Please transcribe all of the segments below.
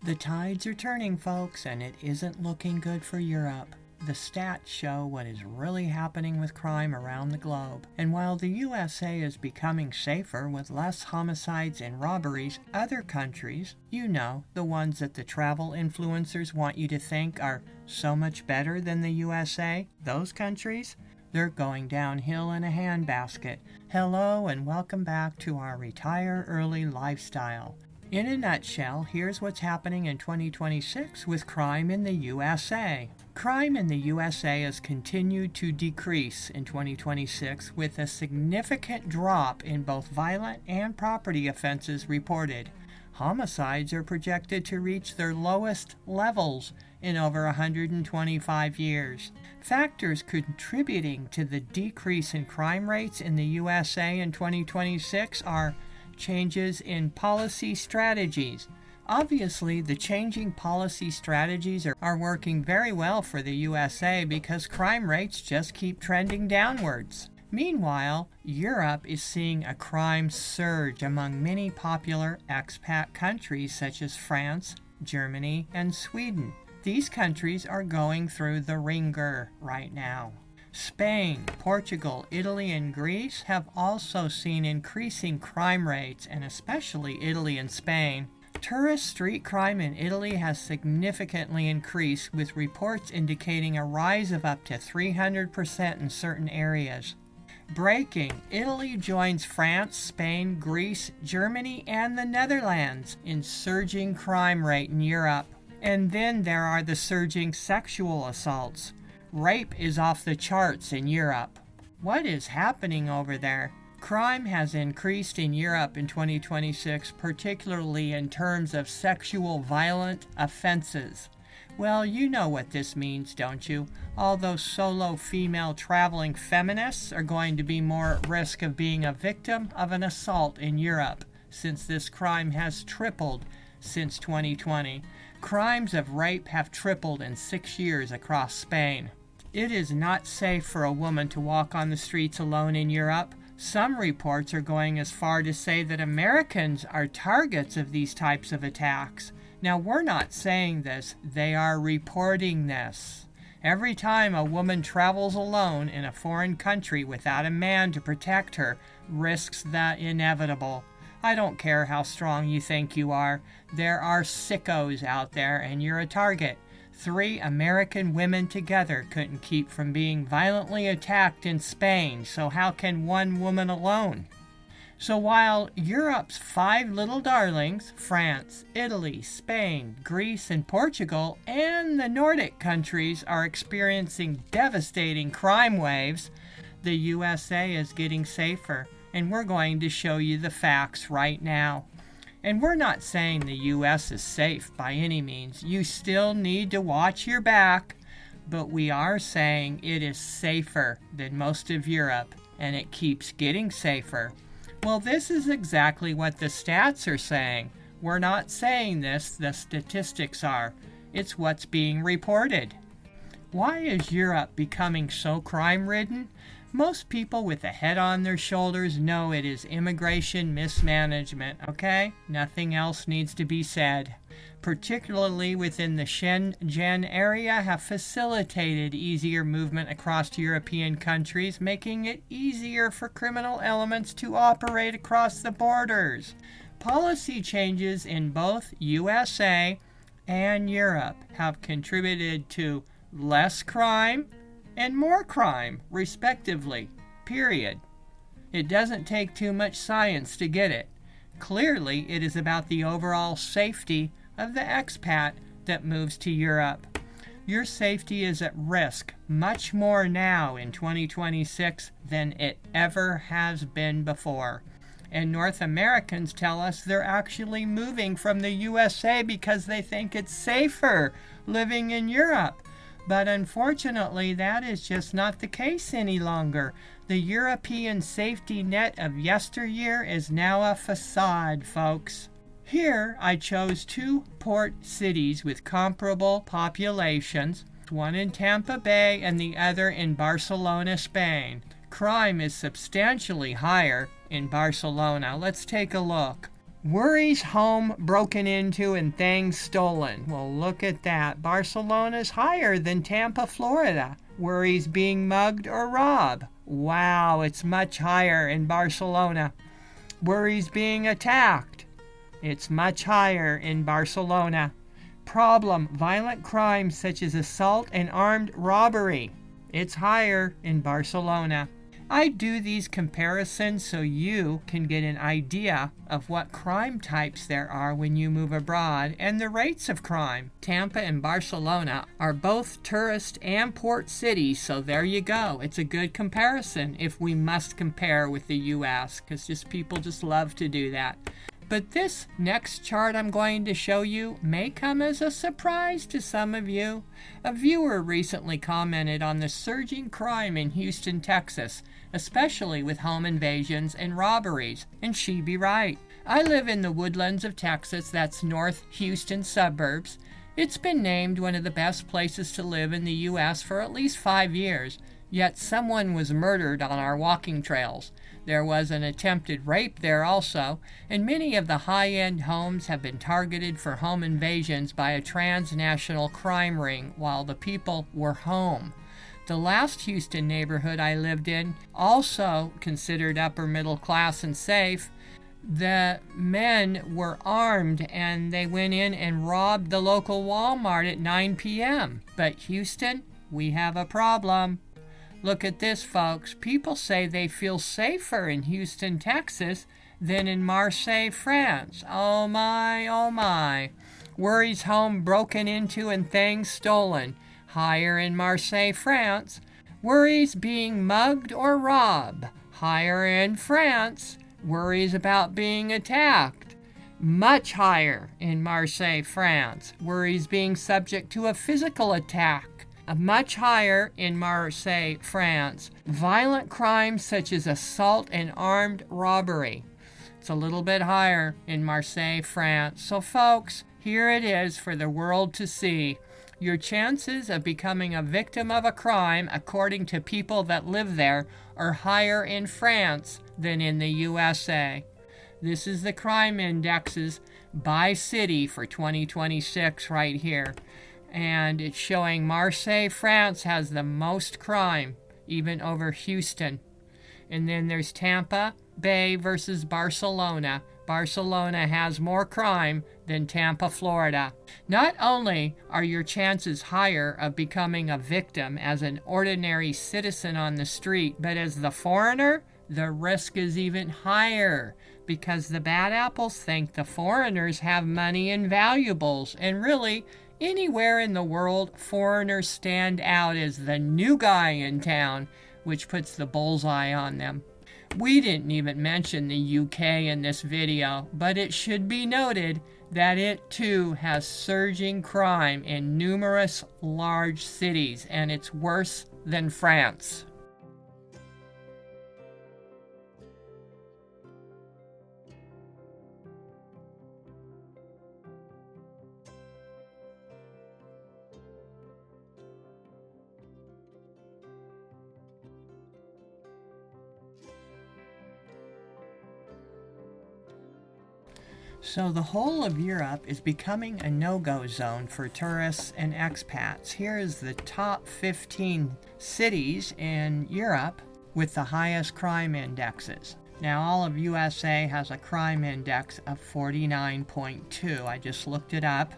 The tides are turning, folks, and it isn't looking good for Europe. The stats show what is really happening with crime around the globe. And while the USA is becoming safer with less homicides and robberies, other countries, the ones that the travel influencers want you to think are so much better than the USA, those countries, they're going downhill in a handbasket. Hello and welcome back to our Retire Early lifestyle. In a nutshell, here's what's happening in 2026 with crime in the USA. Crime in the USA has continued to decrease in 2026 with a significant drop in both violent and property offenses reported. Homicides are projected to reach their lowest levels in over 125 years. Factors contributing to the decrease in crime rates in the USA in 2026 are changes in policy strategies. Obviously, the changing policy strategies are working very well for the USA because crime rates just keep trending downwards. Meanwhile, Europe is seeing a crime surge among many popular expat countries such as France, Germany, and Sweden. These countries are going through the ringer right now. Spain, Portugal, Italy, and Greece have also seen increasing crime rates, and especially Italy and Spain. Tourist street crime in Italy has significantly increased, with reports indicating a rise of up to 300% in certain areas. Breaking: Italy joins France, Spain, Greece, Germany, and the Netherlands in surging crime rate in Europe. And then there are the surging sexual assaults. Rape is off the charts in Europe. What is happening over there? Crime has increased in Europe in 2026, particularly in terms of sexual violent offenses. Well, you know what this means, don't you? All those solo female traveling feminists are going to be more at risk of being a victim of an assault in Europe, since this crime has tripled since 2020. Crimes of rape have tripled in 6 years across Spain. It is not safe for a woman to walk on the streets alone in Europe. Some reports are going as far to say that Americans are targets of these types of attacks. Now, we're not saying this, they are reporting this. Every time a woman travels alone in a foreign country without a man to protect her, risks the inevitable. I don't care how strong you think you are. There are sickos out there and you're a target. 3 American women together couldn't keep from being violently attacked in Spain, so how can one woman alone? So while Europe's 5 little darlings, France, Italy, Spain, Greece, and Portugal, and the Nordic countries are experiencing devastating crime waves, the USA is getting safer, and we're going to show you the facts right now. And we're not saying the U.S. is safe by any means. You still need to watch your back. But we are saying it is safer than most of Europe, and it keeps getting safer. Well, this is exactly what the stats are saying. We're not saying this, the statistics are. It's what's being reported. Why is Europe becoming so crime-ridden? Most people with a head on their shoulders know it is immigration mismanagement, okay? Nothing else needs to be said. Particularly within the Schengen area have facilitated easier movement across European countries, making it easier for criminal elements to operate across the borders. Policy changes in both USA and Europe have contributed to less crime and more crime, respectively, period. It doesn't take too much science to get it. Clearly, it is about the overall safety of the expat that moves to Europe. Your safety is at risk much more now in 2026 than it ever has been before. And North Americans tell us they're actually moving from the USA because they think it's safer living in Europe. But unfortunately, that is just not the case any longer. The European safety net of yesteryear is now a facade, folks. Here, I chose 2 port cities with comparable populations, one in Tampa Bay and the other in Barcelona, Spain. Crime is substantially higher in Barcelona. Let's take a look. Worries home broken into and things stolen. Well, look at that. Barcelona's higher than Tampa, Florida. Worries being mugged or robbed. Wow, it's much higher in Barcelona. Worries being attacked. It's much higher in Barcelona. Problem, violent crimes such as assault and armed robbery. It's higher in Barcelona. I do these comparisons so you can get an idea of what crime types there are when you move abroad and the rates of crime. Tampa and Barcelona are both tourist and port cities, so there you go. It's a good comparison if we must compare with the U.S., because people just love to do that. But this next chart I'm going to show you may come as a surprise to some of you. A viewer recently commented on the surging crime in Houston, Texas, especially with home invasions and robberies, and she'd be right. I live in the woodlands of Texas, that's North Houston suburbs. It's been named one of the best places to live in the U.S. for at least 5 years, yet someone was murdered on our walking trails. There was an attempted rape there also, and many of the high-end homes have been targeted for home invasions by a transnational crime ring while the people were home. The last Houston neighborhood I lived in, also considered upper middle class and safe, the men were armed and they went in and robbed the local Walmart at 9 p.m. But Houston, we have a problem. Look at this, folks. People say they feel safer in Houston, Texas than in Marseille, France. Oh my, oh my. Worries home broken into and things stolen. Higher in Marseille, France. Worries being mugged or robbed. Higher in France. Worries about being attacked. Much higher in Marseille, France. Worries being subject to a physical attack. Much higher in Marseille, France. Violent crimes such as assault and armed robbery. It's a little bit higher in Marseille, France. So folks, here it is for the world to see. Your chances of becoming a victim of a crime, according to people that live there, are higher in France than in the USA. This is the crime indexes by city for 2026 right here. And it's showing Marseille, France has the most crime, even over Houston. And then there's Tampa Bay versus Barcelona. Barcelona has more crime than Tampa, Florida. Not only are your chances higher of becoming a victim as an ordinary citizen on the street, but as the foreigner, the risk is even higher because the bad apples think the foreigners have money and valuables, and really, anywhere in the world, foreigners stand out as the new guy in town, which puts the bullseye on them. We didn't even mention the UK in this video, but it should be noted that it too has surging crime in numerous large cities, and it's worse than France. So the whole of Europe is becoming a no-go zone for tourists and expats. Here is the top 15 cities in Europe with the highest crime indexes. Now all of USA has a crime index of 49.2. I just looked it up.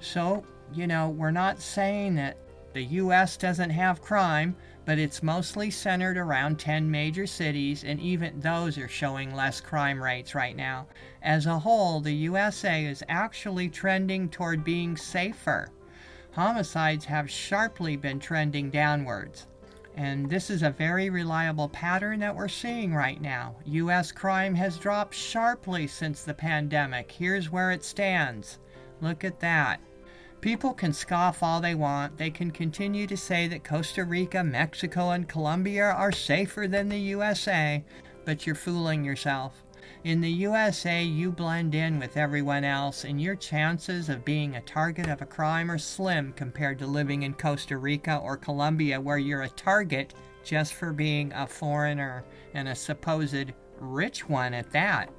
So, we're not saying that the US doesn't have crime, but it's mostly centered around 10 major cities, and even those are showing less crime rates right now. As a whole, the USA is actually trending toward being safer. Homicides have sharply been trending downwards. And this is a very reliable pattern that we're seeing right now. US crime has dropped sharply since the pandemic. Here's where it stands. Look at that. People can scoff all they want. They can continue to say that Costa Rica, Mexico, and Colombia are safer than the USA, but you're fooling yourself. In the USA, you blend in with everyone else, and your chances of being a target of a crime are slim compared to living in Costa Rica or Colombia, where you're a target just for being a foreigner, and a supposed rich one at that.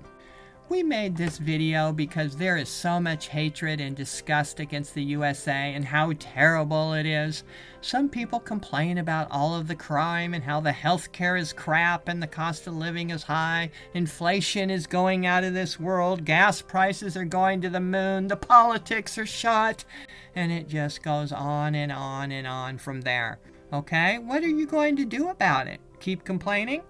We made this video because there is so much hatred and disgust against the USA and how terrible it is. Some people complain about all of the crime and how the healthcare is crap and the cost of living is high. Inflation is going out of this world. Gas prices are going to the moon. The politics are shut. And it just goes on and on and on from there. Okay? What are you going to do about it? Keep complaining?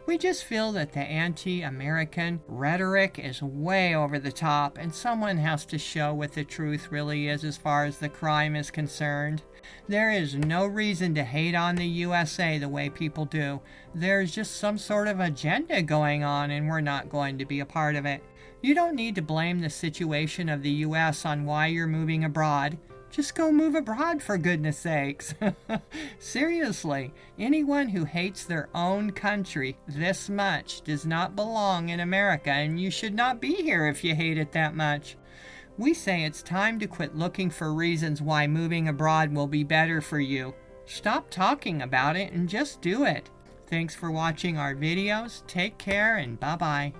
We just feel that the anti-American rhetoric is way over the top, and someone has to show what the truth really is as far as the crime is concerned. There is no reason to hate on the USA the way people do. There's just some sort of agenda going on, and we're not going to be a part of it. You don't need to blame the situation of the US on why you're moving abroad. Just go move abroad, for goodness sakes. Seriously, anyone who hates their own country this much does not belong in America, and you should not be here if you hate it that much. We say it's time to quit looking for reasons why moving abroad will be better for you. Stop talking about it and just do it. Thanks for watching our videos. Take care and bye-bye.